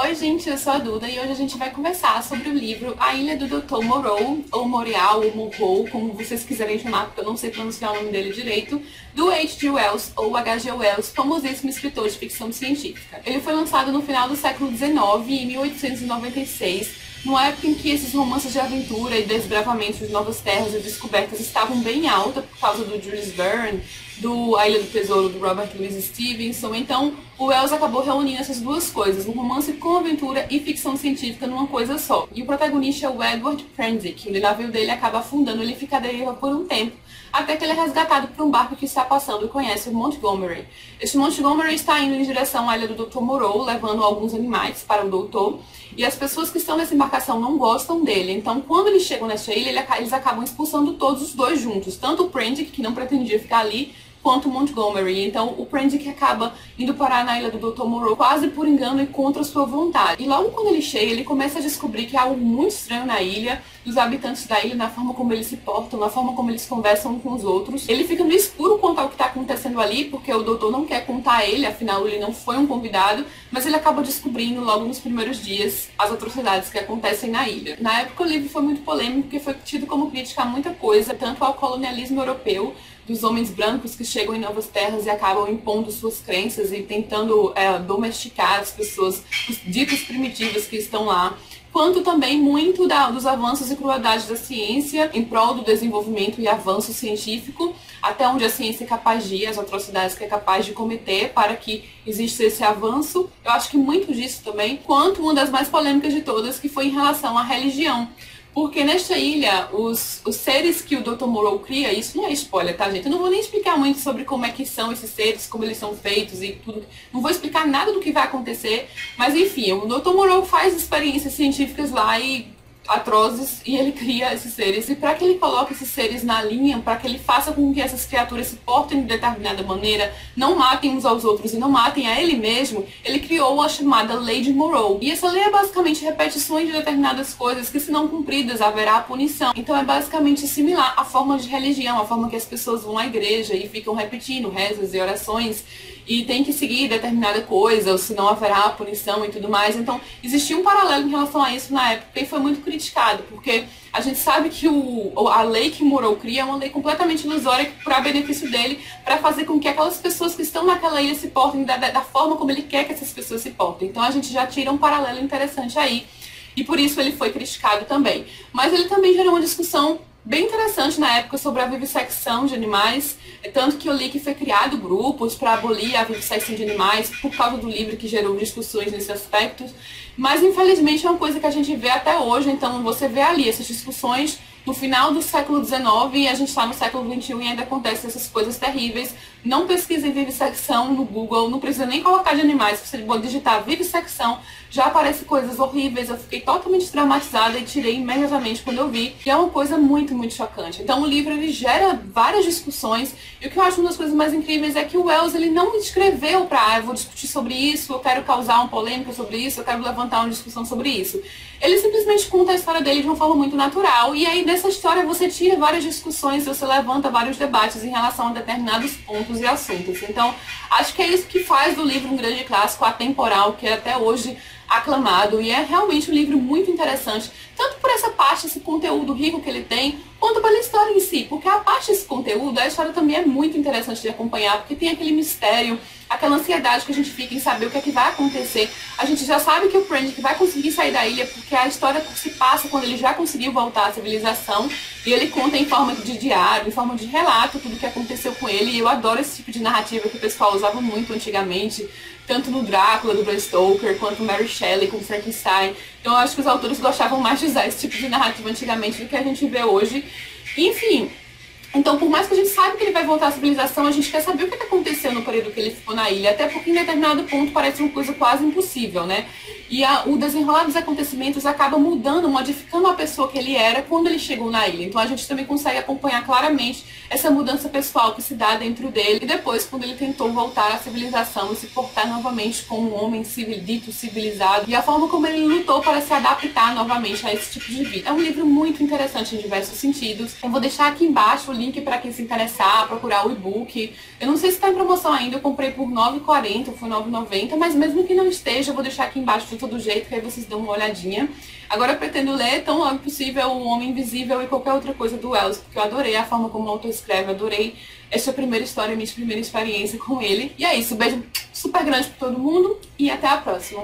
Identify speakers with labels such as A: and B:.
A: Oi gente, eu sou a Duda e hoje a gente vai conversar sobre o livro A Ilha do Dr. Moreau, ou Moreau, ou Moreau, como vocês quiserem chamar, porque eu não sei pronunciar o nome dele direito, do H.G. Wells, ou H.G. Wells, famosíssimo escritor de ficção científica. Ele foi lançado no final do século XIX, em 1896, numa época em que esses romances de aventura e desbravamento de novas terras e descobertas estavam bem alta por causa do Jules Verne, do A Ilha do Tesouro, do Robert Louis Stevenson. Então, o Wells acabou reunindo essas duas coisas, um romance com aventura e ficção científica numa coisa só. E o protagonista é o Edward Prendick. O navio dele acaba afundando, ele fica à deriva por um tempo, até que ele é resgatado por um barco que está passando e conhece o Montgomery. Este Montgomery está indo em direção à ilha do Dr. Moreau, levando alguns animais para o doutor, e as pessoas que estão nessa embarcação não gostam dele. Então, quando eles chegam nessa ilha, eles acabam expulsando todos os dois juntos, tanto o Prendick, que não pretendia ficar ali, quanto o Montgomery. Então, o Prendick acaba indo parar na ilha do Dr. Moreau quase por engano e contra sua vontade. E logo quando ele chega, ele começa a descobrir que há algo muito estranho na ilha, dos habitantes da ilha, na forma como eles se portam, na forma como eles conversam com os outros. Ele fica no escuro quanto ao que está acontecendo ali, porque o doutor não quer contar a ele, afinal ele não foi um convidado, mas ele acaba descobrindo logo nos primeiros dias as atrocidades que acontecem na ilha. Na época o livro foi muito polêmico, porque foi tido como crítica a muita coisa, tanto ao colonialismo europeu, dos homens brancos que chegam em novas terras e acabam impondo suas crenças e tentando domesticar as pessoas, os ditos primitivos que estão lá, quanto também muito dos avanços e crueldades da ciência em prol do desenvolvimento e avanço científico, até onde a ciência é capaz de ir, as atrocidades que é capaz de cometer para que exista esse avanço. Eu acho que muito disso também, quanto uma das mais polêmicas de todas, que foi em relação à religião. Porque nesta ilha, os seres que o Dr. Moreau cria, isso não é spoiler, tá, gente? Eu não vou nem explicar muito sobre como é que são esses seres, como eles são feitos e tudo. Não vou explicar nada do que vai acontecer, mas enfim, o Dr. Moreau faz experiências científicas lá e atrozes, e ele cria esses seres. E para que ele coloque esses seres na linha, para que ele faça com que essas criaturas se portem de determinada maneira, não matem uns aos outros e não matem a ele mesmo, ele criou a chamada Lei de Moreau. E essa lei é basicamente repetições de determinadas coisas que, se não cumpridas, haverá punição. Então é basicamente similar à forma de religião, a forma que as pessoas vão à igreja e ficam repetindo rezas e orações e tem que seguir determinada coisa, ou senão haverá punição e tudo mais. Então, existia um paralelo em relação a isso na época e foi muito criticado, porque a gente sabe que a lei que Moreau cria é uma lei completamente ilusória para benefício dele, para fazer com que aquelas pessoas que estão naquela ilha se portem da forma como ele quer que essas pessoas se portem. Então, a gente já tira um paralelo interessante aí, e por isso ele foi criticado também. Mas ele também gerou uma discussão bem interessante na época sobre a vivissecção de animais, tanto que eu li que foi criado grupos para abolir a vivissecção de animais por causa do livro, que gerou discussões nesse aspecto, mas infelizmente é uma coisa que a gente vê até hoje. Então você vê ali essas discussões no final do século XIX e a gente está no século XXI e ainda acontecem essas coisas terríveis. Não pesquisem vivissecção no Google, não precisa nem colocar de animais, se você digitar vivissecção, já aparecem coisas horríveis. Eu fiquei totalmente traumatizada e tirei imediatamente quando eu vi, que é uma coisa muito, muito chocante. Então o livro ele gera várias discussões, e o que eu acho uma das coisas mais incríveis é que o Wells ele não escreveu para eu vou discutir sobre isso, eu quero causar uma polêmica sobre isso, eu quero levantar uma discussão sobre isso. Ele simplesmente conta a história dele de uma forma muito natural, e aí nessa história você tira várias discussões, você levanta vários debates em relação a determinados pontos e assuntos. Então, acho que é isso que faz do livro um grande clássico atemporal, que é até hoje aclamado, e é realmente um livro muito interessante, tanto por essa parte, esse conteúdo rico que ele tem, quanto pela história em si, porque a parte desse conteúdo, a história também é muito interessante de acompanhar, porque tem aquele mistério, aquela ansiedade que a gente fica em saber o que é que vai acontecer. A gente já sabe que o Prendick vai conseguir sair da ilha, porque a história se passa quando ele já conseguiu voltar à civilização, e ele conta em forma de diário, em forma de relato, tudo o que aconteceu com ele, e eu adoro esse tipo de narrativa que o pessoal usava muito antigamente, tanto no Drácula, do Bram Stoker, quanto Mary Shelley com Frankenstein. Então eu acho que os autores gostavam mais de usar esse tipo de narrativa antigamente do que a gente vê hoje. Enfim, então por mais que a gente saiba que ele vai voltar à civilização, a gente quer saber o que aconteceu no período que ele ficou na ilha, até porque em determinado ponto parece uma coisa quase impossível, né? E o desenrolar dos acontecimentos acaba mudando, modificando a pessoa que ele era quando ele chegou na ilha. Então a gente também consegue acompanhar claramente essa mudança pessoal que se dá dentro dele, e depois quando ele tentou voltar à civilização e se portar novamente como um homem dito civilizado, e a forma como ele lutou para se adaptar novamente a esse tipo de vida. É um livro muito interessante em diversos sentidos. Eu vou deixar aqui embaixo o link para quem se interessar, procurar o e-book. Eu não sei se está em promoção ainda, eu comprei por R$ 9,40, foi R$ 9,90, mas mesmo que não esteja, eu vou deixar aqui embaixo todo jeito, que aí vocês dão uma olhadinha. Agora eu pretendo ler tão logo possível O Homem Invisível e qualquer outra coisa do Wells, porque eu adorei a forma como o autor escreve, adorei essa primeira história, minha primeira experiência com ele. E é isso, beijo super grande pra todo mundo e até a próxima.